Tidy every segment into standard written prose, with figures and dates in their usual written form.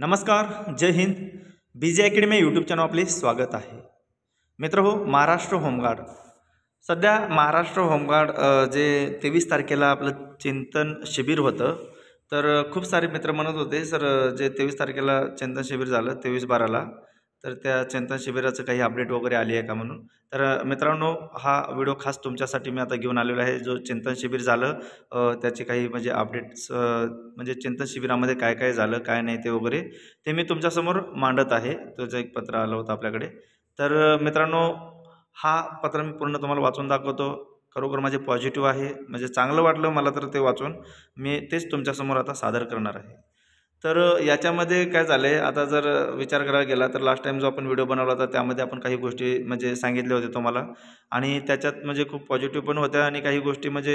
नमस्कार, जय Hind. BG academy YouTube channel आपले स्वागत आहे. मित्रहो, महाराष्ट्र होमगार्ड सध्या महाराष्ट्र होमगार्ड जे 23 तारखेला आपलं चिंतन शिबिर होतं. तर खूप सारे मित्र म्हणत होते सर जे 23 तारखेला चिंतन शिबिर झालं 23/12ला, तर त्या चिंतन शिबिराचं काही अपडेट वगैरे आली आहे का म्हणून. तर मित्रांनो, हा व्हिडिओ खास तुमच्यासाठी मी आता घेऊन आलेलो आहे. जो चिंतन शिबिर झालं त्याचे काही म्हणजे अपडेट्स, म्हणजे चिंतन शिबिरामध्ये काय काय झालं काय नाही ते वगैरे ते मी तुमच्यासमोर मांडत आहे. त्याचं एक पत्र आलं होतं आपल्याकडे. तर मित्रांनो, हा पत्र मी पूर्ण तुम्हाला वाचून दाखवतो. खरोखर माझे पॉझिटिव्ह आहे, म्हणजे चांगलं वाटलं मला तर ते वाचून. मी तेच तुमच्यासमोर आता सादर करणार आहे. तर याच्यामध्ये काय झालं आहे, आता जर विचार करायला गेला तर लास्ट टाईम जो आपण व्हिडिओ बनवला होता त्यामध्ये आपण काही गोष्टी म्हणजे सांगितल्या होत्या तुम्हाला, आणि त्याच्यात म्हणजे खूप पॉझिटिव्ह पण होत्या आणि काही गोष्टी म्हणजे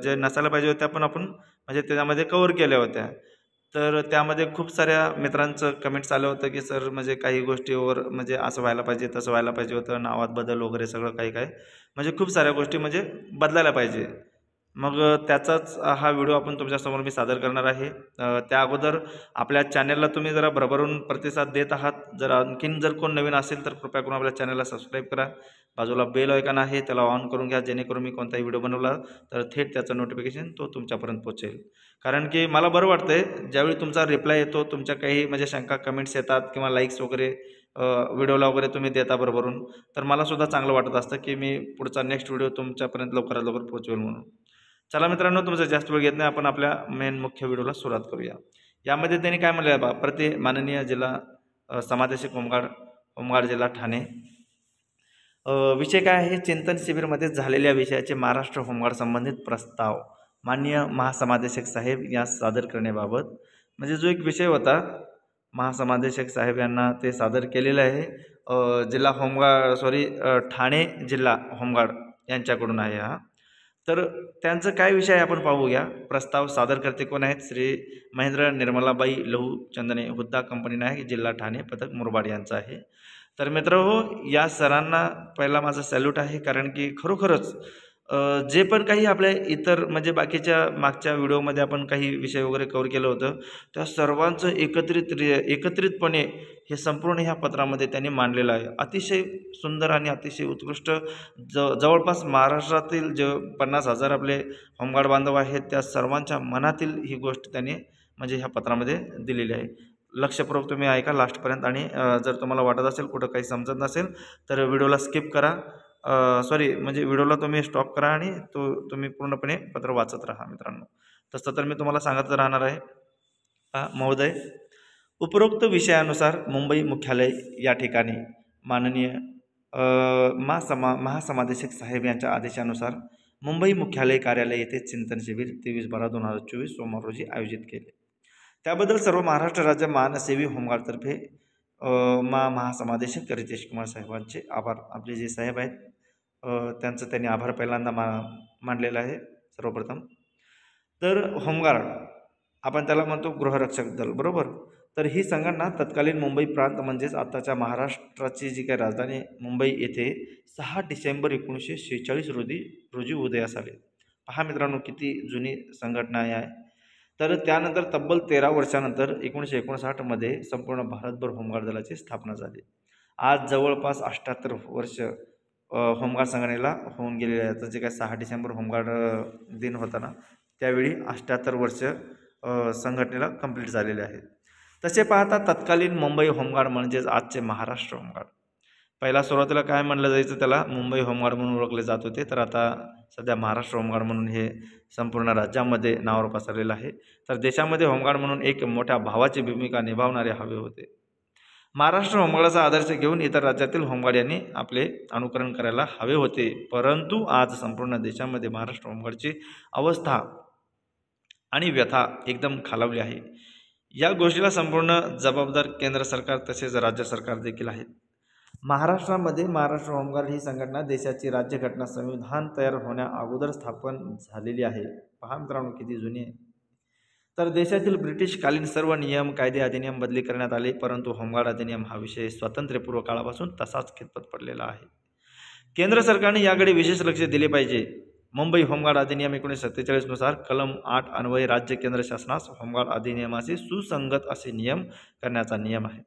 जे नसायला पाहिजे होत्या पण आपण म्हणजे त्याच्यामध्ये कव्हर केल्या होत्या. तर त्यामध्ये खूप साऱ्या मित्रांचं कमेंट्स आलं होतं की सर म्हणजे काही गोष्टीवर म्हणजे असं व्हायला पाहिजे तसं व्हायला पाहिजे होतं, नावात बदल वगैरे सगळं काही काय म्हणजे खूप साऱ्या गोष्टी म्हणजे बदलायला पाहिजे. मग त्याचाच हा व्हिडिओ आपण तुमच्यासमोर मी सादर करणार आहे. त्या अगोदर आपल्या चॅनलला तुम्ही जरा भरभरून प्रतिसाद देत आहात. जर आणखीन जर कोण नवीन असेल तर कृपया करून आपल्या चॅनलला सबस्क्राईब करा. बाजूला बेल आयकॉन आहे त्याला ऑन करून घ्या, जेणेकरून मी कोणताही व्हिडिओ बनवला तर थेट त्याचं नोटिफिकेशन तो तुमच्यापर्यंत पोहोचेल. कारण की मला बरं वाटतंय ज्यावेळी तुमचा रिप्लाय येतो, तुमच्या काही म्हणजे शंका कमेंट्स येतात किंवा लाईक्स वगैरे व्हिडिओला वगैरे तुम्ही देता भरभरून, तर मला सुद्धा चांगलं वाटत असतं की मी पुढचा नेक्स्ट व्हिडिओ तुमच्यापर्यंत लवकरात लवकर पोहोचवेल म्हणून. चला मित्रांनो, तुमचा जास्त वेळ घेत नाही, आपण आपल्या मेन मुख्य व्हिडिओला सुरुवात करूया. यामध्ये त्यांनी काय म्हणलं बा, प्रति माननीय जिल्हा समादेशक होमगार्ड जिल्हा ठाणे. विषय काय आहे, चिंतन शिबिरमध्ये झालेल्या विषयाचे महाराष्ट्र होमगार्ड संबंधित प्रस्ताव माननीय महासमादेशक साहेब यास सादर करण्याबाबत. म्हणजे जो एक विषय होता महासमादेशक साहेब यांना ते सादर केलेलं आहे. जिल्हा होमगार्ड ठाणे जिल्हा होमगार्ड यांच्याकडून आहे हा. तर त्यांचं काय विषय आहे आपण पाहूया. प्रस्ताव सादर करते कोण आहेत, श्री महेंद्र निर्मलाबाई लहू चंदने, हुद्दा कंपनी नायक, जिल्हा ठाणे, पथक मुरबाड यांचं आहे. तर मित्रहो, या सरांना पहिला माझा सॅल्यूट आहे, कारण की खरोखरच जे पण काही आपल्या इतर म्हणजे बाकीच्या मागच्या व्हिडिओमध्ये आपण काही विषय वगैरे कव्हर केलं होतं, त्या सर्वांचं एकत्रितपणे हे संपूर्ण ह्या पत्रामध्ये त्यांनी मांडलेलं आहे. अतिशय सुंदर आणि अतिशय उत्कृष्ट. जवळपास महाराष्ट्रातील जे 50,000 आपले होमगार्ड बांधव आहेत त्या सर्वांच्या मनातील ही गोष्ट त्यांनी म्हणजे ह्या पत्रामध्ये दिलेली आहे. लक्षपूर्वक तुम्ही ऐका लास्टपर्यंत, आणि जर तुम्हाला वाटत असेल कुठं काही समजत नसेल तर व्हिडिओला स्किप करा, म्हणजे व्हिडिओला तुम्ही स्टॉप करा आणि तुम्ही पूर्णपणे पत्र वाचत राहा मित्रांनो. तसं तर मी तुम्हाला सांगत राहणार आहे. महोदय, उपरोक्त विषयानुसार मुंबई मुख्यालय या ठिकाणी माननीय महासमादेशक साहेब यांच्या आदेशानुसार मुंबई मुख्यालय कार्यालय येथे चिंतन शिबिर 23/12/2024 सोमवार रोजी आयोजित केले. त्याबद्दल सर्व महाराष्ट्र राज्य मानसेवी होमगार्डतर्फे महासमादेशक रितेश कुमार साहेबांचे आभार. आपले जे साहेब आहेत त्यांचं त्यांनी आभार पहिल्यांदा मानलेला आहे सर्वप्रथम. तर होमगार्ड आपण त्याला म्हणतो गृहरक्षक दल, बरोबर. तर ही संघटना तत्कालीन मुंबई प्रांत म्हणजेच आताच्या महाराष्ट्राची जी काही राजधानी मुंबई येथे 6 डिसेंबर 1946 रोजी उदयास आले. पहा मित्रांनो, किती जुनी संघटना आहे. तर त्यानंतर तब्बल 13 वर्षानंतर 1959मध्ये संपूर्ण भारतभर होमगार्ड दलाची स्थापना झाली. आज जवळपास 78 वर्ष होमगार्ड संघटनेला होऊन गेलेले आहेत. जे काय 6 डिसेंबर होमगार्ड दिन होता ना, त्यावेळी 78 वर्ष संघटनेला कंप्लीट झालेले आहेत. तसे पाहता तत्कालीन मुंबई होमगार्ड म्हणजेच आजचे महाराष्ट्र होमगार्ड. पहिला सुरुवातीला काय म्हणलं जायचं, त्याला मुंबई होमगार्ड म्हणून ओळखले जात होते. तर आता सध्या महाराष्ट्र होमगार्ड म्हणून हे संपूर्ण राज्यामध्ये नावावर पसरलेलं आहे. तर देशामध्ये होमगार्ड म्हणून एक मोठ्या भावाची भूमिका निभावणारे हवे होते. महाराष्ट्र होमगार्डचा आदर्श घेऊन इतर राज्यातील होमगार्ड यांनी आपले अनुकरण करायला हवे होते. परंतु आज संपूर्ण देशामध्ये महाराष्ट्र होमगार्डची अवस्था आणि व्यथा एकदम खालावली आहे. या गोष्टीला संपूर्ण जबाबदार केंद्र सरकार तसेच राज्य सरकार देखील आहेत. महाराष्ट्रामध्ये महाराष्ट्र होमगार्ड ही संघटना देशाची राज्यघटना संविधान तयार होण्या अगोदर स्थापन झालेली आहे. पहा मित्रांनो, किती जुनी आहे. तर देशातील ब्रिटिशकालीन सर्व नियम कायदे अधिनियम बदली करण्यात आले, परंतु होमगार्ड अधिनियम हा विषय स्वातंत्र्यपूर्व काळापासून तसाच खितपत पडलेला आहे. केंद्र सरकारने याकडे विशेष लक्ष दिले पाहिजे. मुंबई होमगार्ड अधिनियम 1947 नुसार कलम 8 अन्वये राज्य केंद्र शासनास होमगार्ड अधिनियमाशी सुसंगत असे नियम करण्याचा नियम आहे.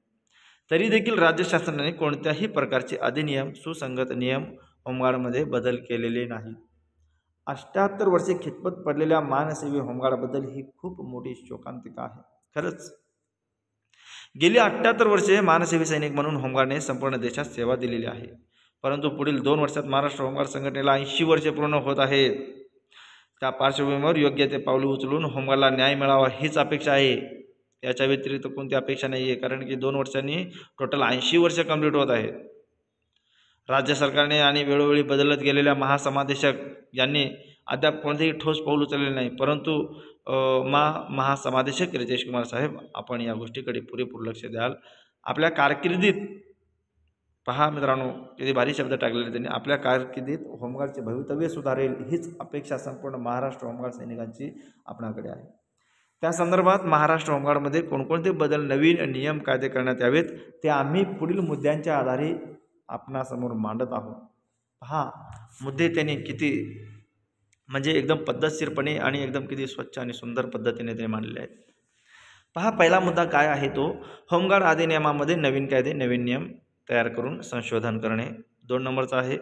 तरी देखील राज्य शासनाने कोणत्याही प्रकारचे अधिनियम सुसंगत नियम होमगार्डमध्ये बदल केलेले नाही. 78 वर्षे खितपत पडलेल्या मानसेवी होमगार्डबद्दल ही खूप मोठी शोकांतिका आहे. खरंच गेली 78 वर्षे मानसेवी सैनिक म्हणून होमगार्डने संपूर्ण देशात सेवा दिलेली आहे. परंतु पुढील 2 वर्षात महाराष्ट्र होमगार्ड संघटनेला 80 वर्षे पूर्ण होत आहेत. त्या पार्श्वभूमीवर योग्य ते पावले उचलून होमगार्डला न्याय मिळावा हीच अपेक्षा आहे. याच्या व्यतिरिक्त कोणती अपेक्षा नाही आहे. कारण की 2 वर्षांनी टोटल 80 वर्ष कंप्लीट होत आहेत. राज्य सरकारने आणि वेळोवेळी बदलत गेलेल्या महासमादेशक यांनी अद्याप कोणतेही ठोस पाऊल उचललेले नाही. परंतु महासमादेशक रितेश कुमार साहेब, आपण या गोष्टीकडे पुरेपूर लक्ष द्याल. आपल्या कारकिर्दीत पहा मित्रांनो, किती भारी शब्द टाकलेले त्यांनी. आपल्या कारकिर्दीत होमगार्डचे भवितव्य सुधारेल हीच अपेक्षा संपूर्ण महाराष्ट्र होमगार्ड सैनिकांची आपणाकडे आहे. त्या संदर्भात महाराष्ट्र होमगार्डमध्ये कोणकोणते बदल, नवीन नियम कायदे करण्यात यावेत ते आम्ही पुढील मुद्द्यांच्या आधारे आपणासमोर मांडत आहोत. पहा मुद्दे त्यांनी किती म्हणजे एकदम पद्धतशीरपणे आणि एकदम किती स्वच्छ आणि सुंदर पद्धतीने ते मांडलेले आहेत. पहा पहिला मुद्दा काय आहे तो, होमगार्ड अधिनियमामध्ये नवीन कायदे नवीन नियम तयार करून संशोधन करणे. 2 नंबरचा आहे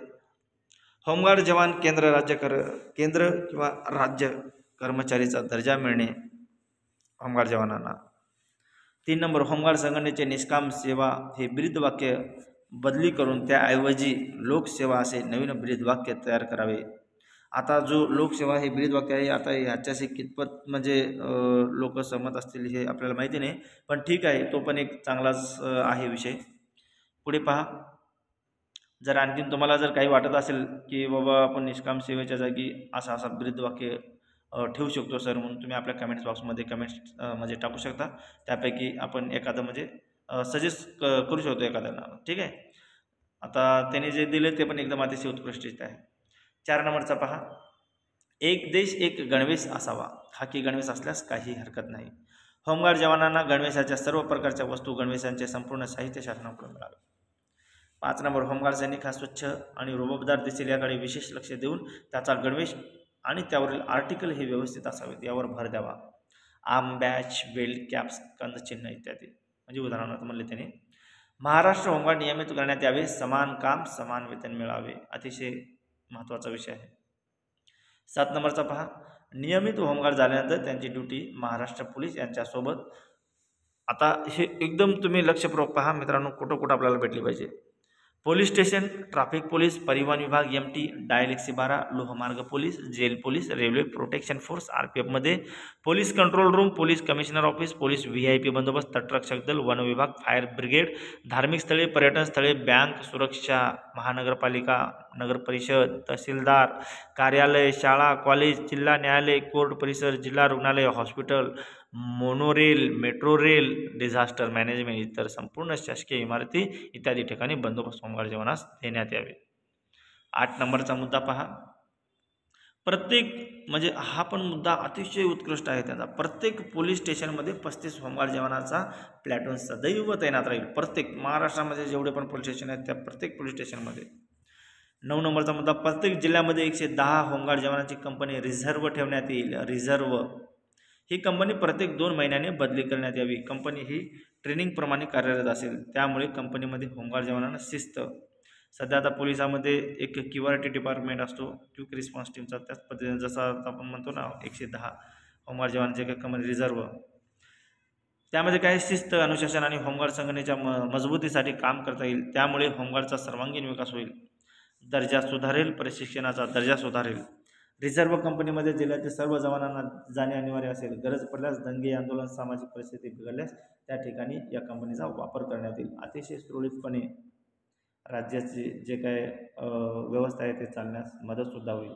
होमगार्ड जवान केंद्र किंवा राज्य कर्मचारीचा दर्जा मिळणे होमगार्ड जवानांना. 3 नंबर होमगार्ड संघटनेचे निष्काम सेवा हे ब्रीदवाक्य बदली करून त्याऐवजी लोकसेवा असे नवीन ब्रीदवाक्य तयार करावे. आता जो लोकसेवा हे ब्रीदवाक्य आहे, आता ह्याच्याशी कितपत म्हणजे लोक सहमत असतील हे आपल्याला माहिती नाही, पण ठीक आहे, तो पण एक चांगलाच आहे विषय. पुढे पहा, जर आणखीन तुम्हाला जर काही वाटत असेल की बाबा आपण निष्काम सेवेच्या जागी असा ब्रीदवाक्य ठेवू शकतो सर, म्हणून तुम्ही आपल्या कमेंट्स बॉक्समध्ये कमेंट्स म्हणजे टाकू शकता. त्यापैकी आपण एखादं म्हणजे सजेस्ट करू शकतो एखाद्याला. ठीक आहे, आता त्याने जे दिले ते पण एकदम अतिशय उत्कृष्ट आहे. 4 नंबरचा पहा, एक देश एक गणवेश असावा. खाकी गणवेश असल्यास काही हरकत नाही. होमगार्ड जवानांना गणवेशाच्या सर्व प्रकारच्या वस्तू, गणवेशांचे संपूर्ण साहित्य शासनाकडून मिळावे. 5 नंबर होमगार्ड सैनिक हा स्वच्छ आणि रुबाबदार दिसेल याकडे विशेष लक्ष देऊन त्याचा गणवेश आणि त्यावरील आर्टिकल हे व्यवस्थित असावेत यावर भर द्यावा. आर्म बॅच, बेल्ट, कॅप्स, कंदचिन्ह इत्यादी. म्हणजे उदाहरणार्थ म्हणले त्याने महाराष्ट्र होमगार्ड नियमित करण्यात यावे. समान काम समान वेतन मिळावे. अतिशय महत्त्वाचा विषय आहे. 7 नंबरचा पहा, नियमित होमगार्ड झाल्यानंतर त्यांची ड्युटी महाराष्ट्र पोलीस यांच्यासोबत. आता हे एकदम तुम्ही लक्षपूर्वक पहा मित्रांनो, कुठं आपल्याला भेटली पाहिजे. पोलीस स्टेशन, ट्रॅफिक पोलीस, परिवहन विभाग, MT, डायल 112, लोहमार्ग police, jail police, railway protection force, RPF मध्ये, police control room, police commissioner office, police VIP बंदोबस्त, तटरक्षक दल, वन विभाग, फायर ब्रिगेड, धार्मिक स्थळे, पर्यटन स्थळे, बँक, सुरक्षा, महानगरपालिका, नगर परिषद, तहसीलदार कार्यालय, शाळा, कॉलेज, जिल्हा न्यायालय, कोर्ट परिसर, जिल्हा रुग्णालय, hospital, monorail, metro rail, disaster management, इतर संपूर्ण शासकीय इमारती इत्यादी ठिकाणी बंदोबस्त होमगार्ड जवानास देण्यात यावे. 8 नंबरचा मुद्दा पहा, प्रत्येक म्हणजे हा पण मुद्दा अतिशय उत्कृष्ट आहे त्याचा. प्रत्येक पोलीस स्टेशनमध्ये 35 होमगार्ड जवानाचा प्लॅटून सदैव तैनात राहील. प्रत्येक महाराष्ट्रामध्ये जेवढे पण पोलीस स्टेशन आहेत त्या प्रत्येक पोलीस स्टेशनमध्ये. 9 नंबरचा मुद्दा, प्रत्येक जिल्ह्यामध्ये 110 होमगार्ड जवानांची कंपनी रिझर्व्ह ठेवण्यात येईल. रिझर्व्ह ही कंपनी प्रत्येक 2 महिन्याने बदली करण्यात यावी. कंपनी ही ट्रेनिंगप्रमाणे कार्यरत असेल, त्यामुळे कंपनीमध्ये होमगार्ड जवानांना शिस्त. सध्या आता पोलिसामध्ये एक QRT डिपार्टमेंट असतो, क्विक रिस्पॉन्स टीमचा. त्याच पद्धतीने जसा आपण म्हणतो ना 110 होमगार्ड जवानांचे काही कंपनी रिझर्व्ह, त्यामध्ये काय शिस्त, अनुशासन आणि होमगार्ड संघटनेच्या मजबूतीसाठी काम करता येईल. त्यामुळे होमगार्डचा सर्वांगीण विकास होईल, दर्जा सुधारेल, प्रशिक्षणाचा दर्जा सुधारेल. रिझर्व्ह कंपनीमध्ये जिल्ह्यातील सर्व जवानांना जाणे अनिवार्य असेल. गरज पडल्यास दंगे, आंदोलन, सामाजिक परिस्थिती बिघडल्यास त्या ठिकाणी या कंपनीचा वापर करण्यात येईल. अतिशय सुरळीतपणे राज्याची जे काय व्यवस्था आहे ते चालण्यास मदतसुद्धा होईल.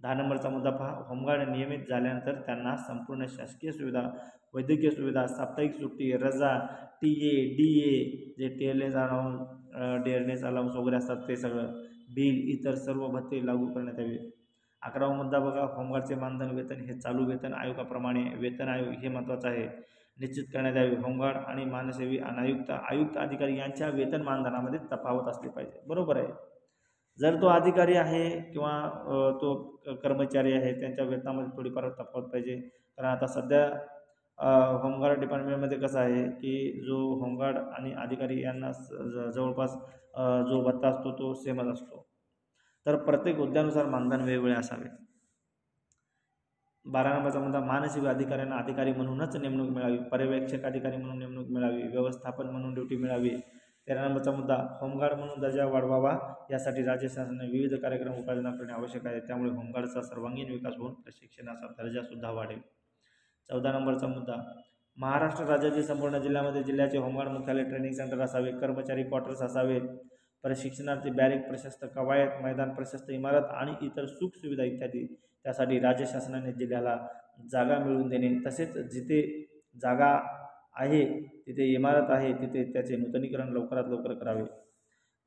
10 नंबरचा मुद्दा पहा, होमगार्ड नियमित झाल्यानंतर त्यांना संपूर्ण शासकीय सुविधा, वैद्यकीय सुविधा, साप्ताहिक सुट्टी, रजा, TA, DA जे टेअरनेस अलाउन्स वगैरे असतात ते सगळं, बिल, इतर सर्व भत्ते लागू करण्यात यावे. 11वा मुद्दा बघा, होमगार्डचे मानधन वेतन हे चालू वेतन आयोगाप्रमाणे वेतन आयोग हे महत्त्वाचं आहे निश्चित करण्यात यावे. होमगार्ड आणि मानसेवी आयुक्त अधिकारी यांच्या वेतन मानधनामध्ये तफावत असली पाहिजे. बरोबर आहे. जर तो अधिकारी आहे किंवा तो कर्मचारी आहे त्यांच्या वेतनामध्ये थोडीफार तफावत पाहिजे. कारण आता सध्या होमगार्ड डिपार्टमेंटमध्ये कसं आहे की जो होमगार्ड आणि अधिकारी यांना जवळपास जो भत्ता असतो तो सेमच असतो. तर प्रत्येक हुद्द्यानुसार मानधन वेगवेगळे असावे. 12 नंबरचा मुद्दा, मानसिक अधिकाऱ्यांना अधिकारी म्हणूनच नेमणूक मिळावी, पर्यवेक्षक अधिकारी म्हणून नेमणूक मिळावी, व्यवस्थापन म्हणून ड्युटी मिळावी. 13 नंबरचा मुद्दा, होमगार्ड म्हणून दर्जा वाढवावा, यासाठी राज्य शासनाने विविध कार्यक्रम उपाययोजना करणे आवश्यक आहे. त्यामुळे होमगार्डचा सर्वांगीण विकास होऊन प्रशिक्षणाचा दर्जासुद्धा वाढेल. 14 नंबरचा मुद्दा, महाराष्ट्र राज्यातील संपूर्ण जिल्ह्यामध्ये जिल्ह्याचे होमगार्ड मुख्यालय, ट्रेनिंग सेंटर असावे, कर्मचारी क्वार्टर्स असावेत, प्रशिक्षणार्थी बॅरेक, प्रशस्त कवायत मैदान, प्रशस्त इमारत आणि इतर सुखसुविधा इत्यादी. त्यासाठी राज्य शासनाने जिल्ह्याला जागा मिळवून देणे, तसेच जिथे जागा आहे तिथे इमारत आहे तिथे त्याचे नूतनीकरण लवकरात लवकर करावे.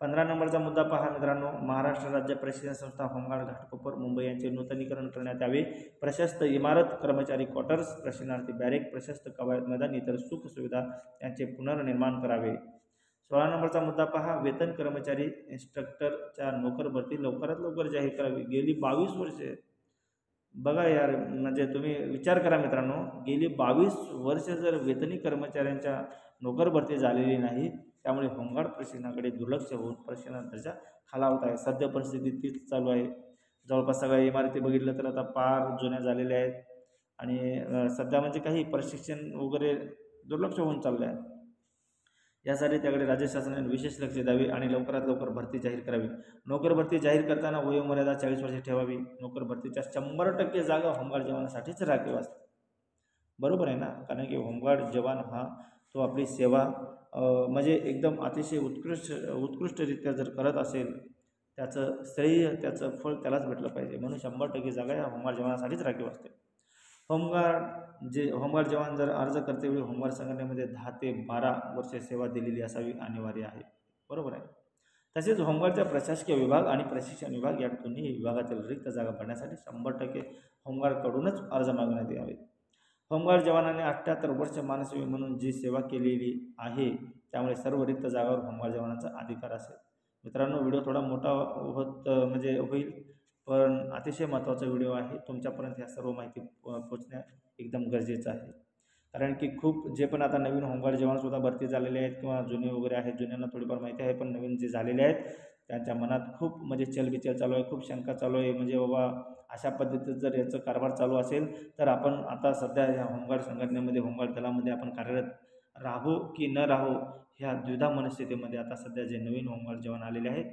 15 नंबरचा मुद्दा पहा मित्रांनो, महाराष्ट्र राज्य प्रशिक्षण संस्था होमगार्ड घाटकोपर मुंबई यांचे नूतनीकरण करण्यात यावे. प्रशस्त इमारत, कर्मचारी क्वार्टर्स, प्रशिक्षणार्थी बॅरेक, प्रशस्त कवायत मैदान, इतर सुखसुविधा यांचे पुनर्निर्माण करावे. 16 नंबरचा मुद्दा पहा, वेतन कर्मचारी इन्स्ट्रक्टरच्या नोकर भरती लवकरात लवकर जाहीर करावी. गेली 22 वर्षे बघा यार, म्हणजे तुम्ही विचार करा मित्रांनो, गेली 22 वर्ष जर वेतनी कर्मचाऱ्यांच्या नोकर भरती झालेली नाही, त्यामुळे होमगार्ड प्रशिक्षणाकडे दुर्लक्ष होऊन प्रशिक्षणाचा दर्जा खालावत आहे. सध्या परिस्थिती तीच चालू आहे. जवळपास सगळ्या इमारती बघितलं तर आता फार जुन्या झालेल्या आहेत आणि सध्या म्हणजे काही प्रशिक्षण वगैरे दुर्लक्ष होऊन चाललं आहे. यासाठी त्याकडे राज्य शासनाने विशेष लक्ष द्यावे आणि लवकरात लवकर भरती जाहीर करावी. नोकर भरती जाहीर करताना वयोमर्यादा 40 वर्षे ठेवावी. नोकर भरतीच्या 100% जागा होमगार्ड जवानासाठीच राखीव असतात. बरोबर आहे ना, कारण की होमगार्ड जवान हा तो आपली सेवा म्हणजे एकदम अतिशय उत्कृष्टरित्या जर करत असेल, त्याचं श्रेय त्याचं फळ त्यालाच भेटलं पाहिजे. म्हणून 100% जागा या होमगार्ड जवानासाठीच राखीव असते. होमगार्ड जवान जर अर्ज करतेवेळी होमगार्ड संघटनेमध्ये 10 ते 12 वर्षे सेवा दिलेली असावी अनिवार्य आहे. बरोबर आहे. तसेच होमगार्डच्या प्रशासकीय विभाग आणि प्रशिक्षण विभाग या दोन्ही विभागातील रिक्त जागा भरण्यासाठी 100% होमगार्डकडूनच अर्ज मागण्यात यावे. होमगार्ड जवानाने 78 वर्ष मानसेवी म्हणून जी सेवा केलेली आहे, त्यामुळे सर्व रिक्त जागावर होमगार्ड जवानांचा अधिकार असेल. मित्रांनो, व्हिडिओ थोडा मोठा म्हणजे होईल, पण अतिशय महत्त्वाचा व्हिडिओ आहे. तुमच्यापर्यंत ह्या सर्व माहिती पोचणं एकदम गरजेचं आहे. कारण की खूप जे पण आता नवीन होमगार्ड जवानसुद्धा भरती झालेले आहेत किंवा जुने वगैरे आहेत, जुन्यांना थोडीफार माहिती आहे, पण नवीन जे झालेले आहेत त्यांच्या मनात खूप म्हणजे चलबिचल चालू आहे, खूप शंका चालू आहे. म्हणजे बाबा अशा पद्धतीचं जर याचं कारभार चालू असेल तर आपण आता सध्या ह्या होमगार्ड संघटनेमध्ये, होमगार्ड दलामध्ये आपण कार्यरत राहू की न राहू, ह्या द्विधा मनस्थितीमध्ये आता सध्या जे नवीन होमगार्ड जवान आलेले आहेत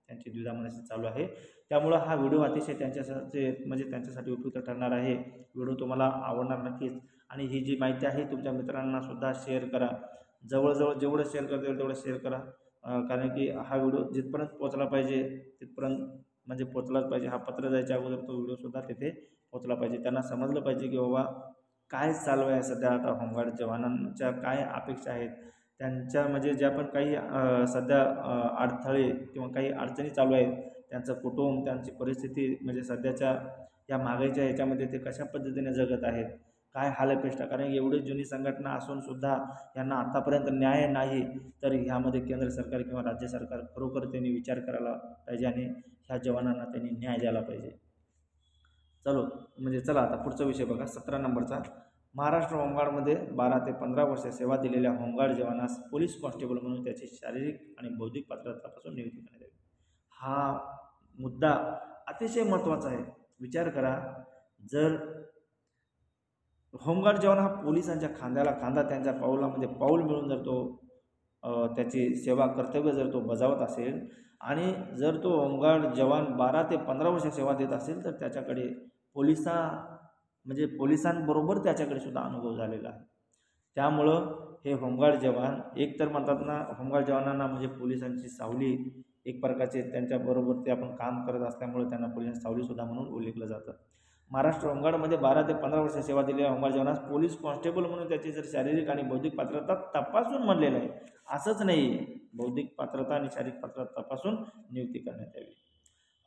त्यांची द्विधा मनस्थिती चालू आहे. त्यामुळं हा व्हिडिओ अतिशय त्यांच्यासाठी उपयुक्त ठरणार आहे. व्हिडिओ तुम्हाला आवडणार नक्कीच. आणि ही जी माहिती आहे तुमच्या मित्रांनासुद्धा शेअर करा. जवळजवळ जेवढं शेअर करता येईल तेवढं शेअर करा. कारण की हा व्हिडिओ जिथपर्यंत पोचला पाहिजे तिथपर्यंत म्हणजे पोचलाच पाहिजे. हा पत्र जायच्या अगोदर तो व्हिडिओसुद्धा तिथे पोचला पाहिजे. त्यांना समजलं पाहिजे की बाबा काय चालू आहे सध्या, आता होमगार्ड जवानांच्या काय अपेक्षा आहेत, त्यांच्या म्हणजे ज्या पण काही सध्या अडथळे किंवा काही अडचणी चालू आहेत, त्यांचं कुटुंब, त्यांची परिस्थिती म्हणजे सध्याच्या या महागाईच्या ह्याच्यामध्ये ते कशा पद्धतीने जगत आहेत, काय हालअपेष्टा. कारण एवढी जुनी संघटना असूनसुद्धा यांना आत्तापर्यंत न्याय नाही, तर ह्यामध्ये केंद्र सरकार किंवा राज्य सरकार खरोखर त्यांनी विचार करायला पाहिजे आणि ह्या जवानांना त्यांनी न्याय द्यायला पाहिजे. चला आता पुढचा विषय बघा, 17 नंबरचा. महाराष्ट्र होमगार्डमध्ये 12 ते 15 वर्षे सेवा दिलेल्या होमगार्ड जवानास पोलीस कॉन्स्टेबल म्हणून त्याची शारीरिक आणि बौद्धिक पात्रता तपासून नियुक्ती करण्यात यावी. हा मुद्दा अतिशय महत्त्वाचा आहे. विचार करा, जर होमगार्ड जवान हा पोलिसांच्या खांद्याला खांदा, त्यांच्या पाऊलामध्ये पाऊल मिळून जर तो त्याची सेवा कर्तव्य जर तो बजावत असेल आणि जर तो होमगार्ड जवान 12 ते 15 वर्ष सेवा देत असेल, तर त्याच्याकडे पोलिसांबरोबर त्याच्याकडे सुद्धा अनुभव झालेला आहे. त्यामुळं हे होमगार्ड जवान एकतर म्हणतात ना, होमगार्ड जवानांना म्हणजे पोलिसांची सावली एक प्रकारचे, त्यांच्याबरोबर ते आपण काम करत असल्यामुळे त्यांना पोलिसांची सावलीसुद्धा म्हणून उल्लेखलं जातं. महाराष्ट्र होमगार्डमध्ये 12 ते 15 वर्ष सेवा दिलेल्या होमगार्ड जवानास पोलीस कॉन्स्टेबल म्हणून त्याची जर शारीरिक आणि बौद्धिक पात्रता तपासून म्हणलेलं आहे, असंच नाही, बौद्धिक पात्रता आणि शारीरिक पात्रता तपासून नियुक्ती करण्यात यावी.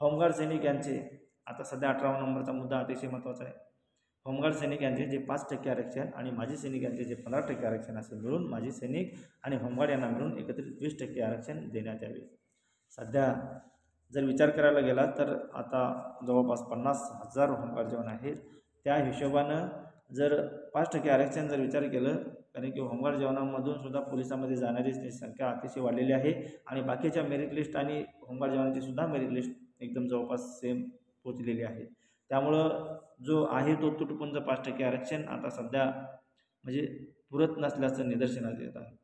होमगार्ड सैनिक यांचे आता सध्या 18 नंबरचा मुद्दा अतिशय महत्त्वाचा आहे. होमगार्ड सैनिक यांचे जे 5% आरक्षण आणि माजी सैनिक यांचे जे 15% आरक्षण असे मिळून माजी सैनिक आणि होमगार्ड यांना मिळून एकत्रित 20% आरक्षण देण्यात यावे. सध्या जर विचार करायला गेला तर आता जवळपास 50,000 होमगार्ड जवान आहेत. त्या हिशोबानं जर 5% आरक्षण जर विचार केलं, कारण की होमगार्ड जवानांमधून सुद्धा पोलिसांमध्ये जाणारी संख्या अतिशय वाढलेली आहे आणि बाकीच्या मेरिट लिस्ट आणि होमगार्ड जवानांची सुद्धा मेरिट लिस्ट एकदम जवळपास सेम पोचलेली आहे. त्यामुळं जो आहे तो तुटपुंज 5% आरक्षण आता सध्या म्हणजे पुरत नसल्याचं निदर्शनास येत आहे.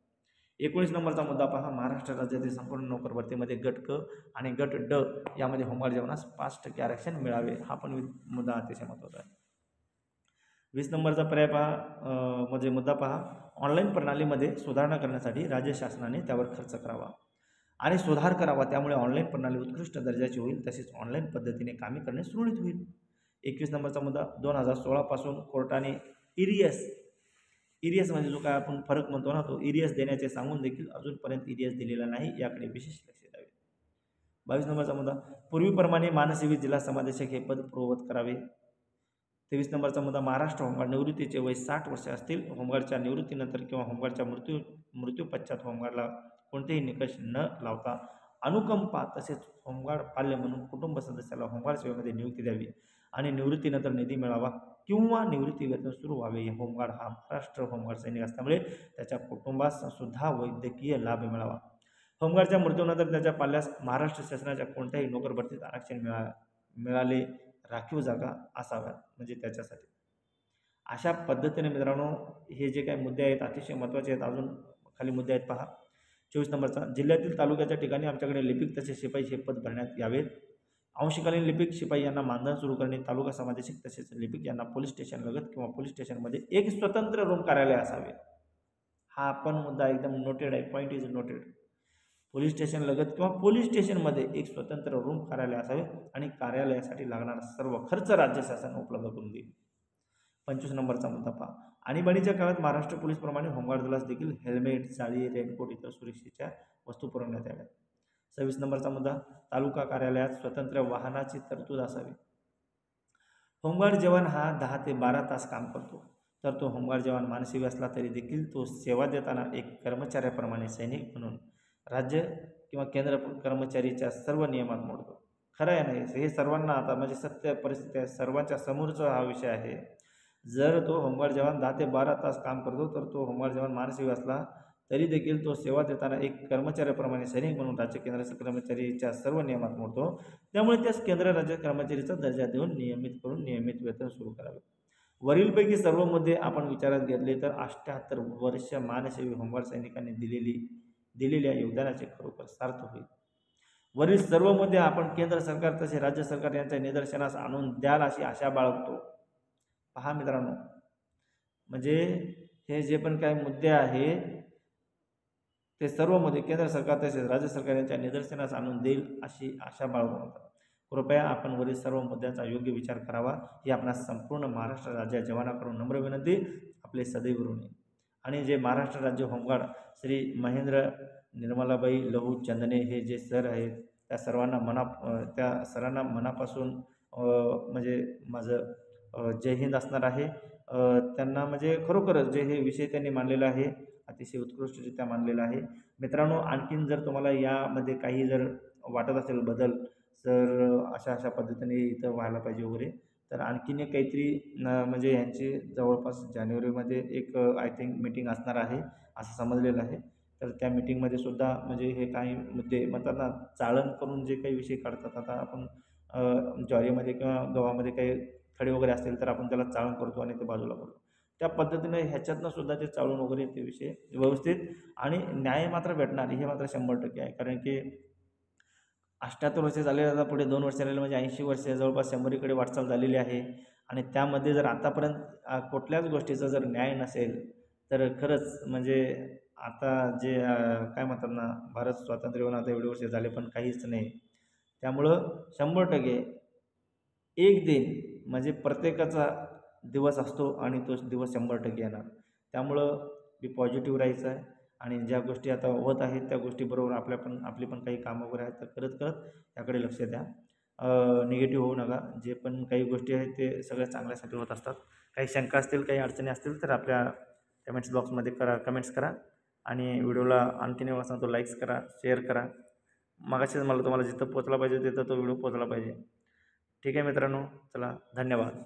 19 नंबरचा मुद्दा पहा, महाराष्ट्र राज्यातील संपूर्ण नोकर भरतीमध्ये गट क आणि गट ड यामध्ये होमगार्ड जवानास 5% आरक्षण मिळावे, हा पण मुद्दा अतिशय महत्त्वाचा आहे. 20 नंबरचा पर्याय पहा, म्हणजे मुद्दा पहा, ऑनलाईन प्रणालीमध्ये सुधारणा करण्यासाठी राज्य शासनाने त्यावर खर्च करावा आणि सुधार करावा, त्यामुळे ऑनलाईन प्रणाली उत्कृष्ट दर्जाची होईल, तसेच ऑनलाईन पद्धतीने कामे करणे सुरळीत होईल. 21 नंबरचा मुद्दा, 2016 पासून कोर्टाने इरियस म्हणजे जो काय आपण फरक म्हणतो ना, तो इरियस देण्याचे सांगून देखील अजूनपर्यंत इरियस दिलेला नाही, याकडे विशेष लक्ष द्यावे. 22 नंबरचा मुद्दा, पूर्वीप्रमाणे मानसेवी जिल्हा समादेशक हे पद पूर्ववत करावे. 23 नंबरचा मुद्दा, महाराष्ट्र होमगार्ड निवृत्तीचे वय 60 वर्षे असतील. होमगार्डच्या निवृत्तीनंतर किंवा होमगार्डच्या मृत्यू पश्चात होमगार्डला कोणतेही निकष न लावता अनुकंपा तसेच होमगार्ड पाल्य म्हणून कुटुंब सदस्याला होमगार्ड सेवेमध्ये नियुक्ती द्यावी आणि निवृत्तीनंतर निधी मिळावा किंवा निवृत्ती वेतन सुरू व्हावे. होमगार्ड हा महाराष्ट्र होमगार्ड सैनिक असल्यामुळे त्याच्या कुटुंबास सुद्धा वैद्यकीय लाभ मिळावा. होमगार्डच्या मृत्यूनंतर त्याच्या पाल्यास महाराष्ट्र शासनाच्या कोणत्याही नोकर भरतीत आरक्षण मिळाले राखीव जागा असाव्यात, म्हणजे त्याच्यासाठी. अशा पद्धतीने मित्रांनो हे जे काही मुद्दे आहेत अतिशय महत्त्वाचे आहेत. अजून खाली मुद्दे आहेत पहा. 24 नंबरचा, जिल्ह्यातील तालुक्याच्या ठिकाणी आमच्याकडे लिपिक तसेच शिपाई हे पद भरण्यात यावेत. अंशकालीन लिपिक शिपाई यांना मानधन सुरू करणे. तालुका समादेशक तसेच लिपिक यांना पोलीस स्टेशन लगत किंवा पोलीस स्टेशनमध्ये एक स्वतंत्र रूम कार्यालय असावे. हा पण मुद्दा एकदम नोटेड आहे, point is noted. Police station लगत किंवा पोलीस स्टेशनमध्ये एक स्वतंत्र रूम कार्यालय असावे आणि कार्यालयासाठी लागणारा सर्व खर्च राज्य शासन उपलब्ध करून देईल. 25 नंबरचा मुद्दा पहा, आणीबाणीच्या काळात महाराष्ट्र पोलीसप्रमाणे होमगार्ड दलास देखील हेल्मेट, जाळी, रेनकोट इतर सुरक्षेच्या वस्तू पुरवण्यात याव्यात. 26 नंबरचा मुद्दा, तालुका कार्यालयात स्वतंत्र वाहनाची तरतूद असावी. होमगार्ड जवान हा 10 ते 12 तास काम करतो, तर तो होमगार्ड जवान मानसेवी असला तरी देखील तो सेवा देताना एक कर्मचाऱ्याप्रमाणे सैनिक म्हणून राज्य किंवा केंद्र कर्मचारीच्या सर्व नियमात मोडतो. खरं आहे नाही, हे सर्वांना आता म्हणजे सत्य परिस्थिती आहे, सर्वांच्या समोरचा हा विषय आहे. जर तो होमगार्ड जवान 10 ते 12 तास काम करतो, तर तो होमगार्ड जवान मानसेवी असला तरी देखील तो सेवा देताना एक कर्मचाऱ्याप्रमाणे सैनिक म्हणून राज्य केंद्र कर्मचारीच्या सर्व नियमात मोडतो. त्यामुळे त्यास केंद्र राज्य कर्मचारीचा दर्जा देऊन नियमित वेतन सुरू करावे. वरीलपैकी सर्व मुद्दे आपण विचारात घेतले तर 78 वर्ष मानसेवी होमगार्ड सैनिकांनी दिलेल्या योगदानाचे खरोखर सार्थ होईल. वरील सर्व मुद्दे आपण केंद्र सरकार तसे राज्य सरकार यांच्या निदर्शनास आणून द्याल अशी आशा बाळगतो. पहा मित्रांनो, म्हणजे हे जे पण काही मुद्दे आहेत ते सर्व मुद्दे केंद्र सरकार तसेच राज्य सरकार यांच्या निदर्शनास आणून देईल अशी आशा बाळगतो. कृपया आपण वरील सर्व मुद्द्यांचा योग्य विचार करावा ही आपणास संपूर्ण महाराष्ट्र राज्य जवानाकडून नम्र विनंती. आपले सदैव ऋणी. आणि जे महाराष्ट्र राज्य होमगार्ड श्री महेंद्र निर्मलाबाई लहू चंदने हे जे सर आहेत त्या सरांना मनापासून म्हणजे माझं जय हिंद असणार आहे. त्यांना म्हणजे खरोखरच जे हे विषय त्यांनी मांडलेला आहे अतिशय उत्कृष्टरित्या मांडलेला आहे. मित्रांनो, आणखीन जर तुम्हाला यामध्ये काही जर वाटत असेल बदल, तर अशा पद्धतीने इथं व्हायला पाहिजे वगैरे, तर आणखीन एक काहीतरी म्हणजे यांची जवळपास जानेवारीमध्ये एक आय थिंक मीटिंग असणार आहे असं समजलेलं आहे. तर त्या मीटिंगमध्ये सुद्धा म्हणजे हे काही मुद्दे म्हणतात ना, चाळण करून जे काही विषय काढतात. आता आपण ज्वारीमध्ये किंवा गव्हामध्ये काही खडे वगैरे असतील तर आपण त्याला चाळण करतो आणि ते बाजूला करतो. त्या पद्धतीने ह्याच्यातनं सुद्धा ते चाळून वगैरे ते विषय व्यवस्थित आणि न्याय मात्र भेटणार हे मात्र 100% आहे. कारण की 78 वर्ष झाले, आता पुढे 2 वर्ष राहिले म्हणजे 80 वर्ष, जवळपास 100कडे वाटचाल झालेली आहे. आणि त्यामध्ये जर आतापर्यंत कुठल्याच गोष्टीचा जर न्याय नसेल तर खरंच म्हणजे आता जे काय म्हणतात ना, भारत स्वातंत्र्य होऊन आता एवढे वर्ष झाले पण काहीच नाही. त्यामुळं 100% एक दिन म्हणजे प्रत्येकाचा दिवस असतो आणि तो दिवस 100% येणार. त्यामुळं पॉझिटिव्ह राहायचं आहे आणि ज्या गोष्टी आता होत आहेत त्या गोष्टीबरोबर आपली पण काही कामं वगैरे आहेत तर करत त्याकडे लक्ष द्या. निगेटिव्ह होऊ नका. जे पण काही गोष्टी आहेत ते सगळ्या चांगल्यासाठी होत असतात. काही शंका असतील, काही अडचणी असतील तर आपल्या कमेंट्स बॉक्समध्ये कमेंट्स करा आणि व्हिडिओला आणखीन सांगतो लाईक्स करा, शेअर करा मगाशीच मला तुम्हाला जिथं पोचला पाहिजे तिथं तो व्हिडिओ पोचला पाहिजे. ठीक आहे मित्रांनो, चला धन्यवाद.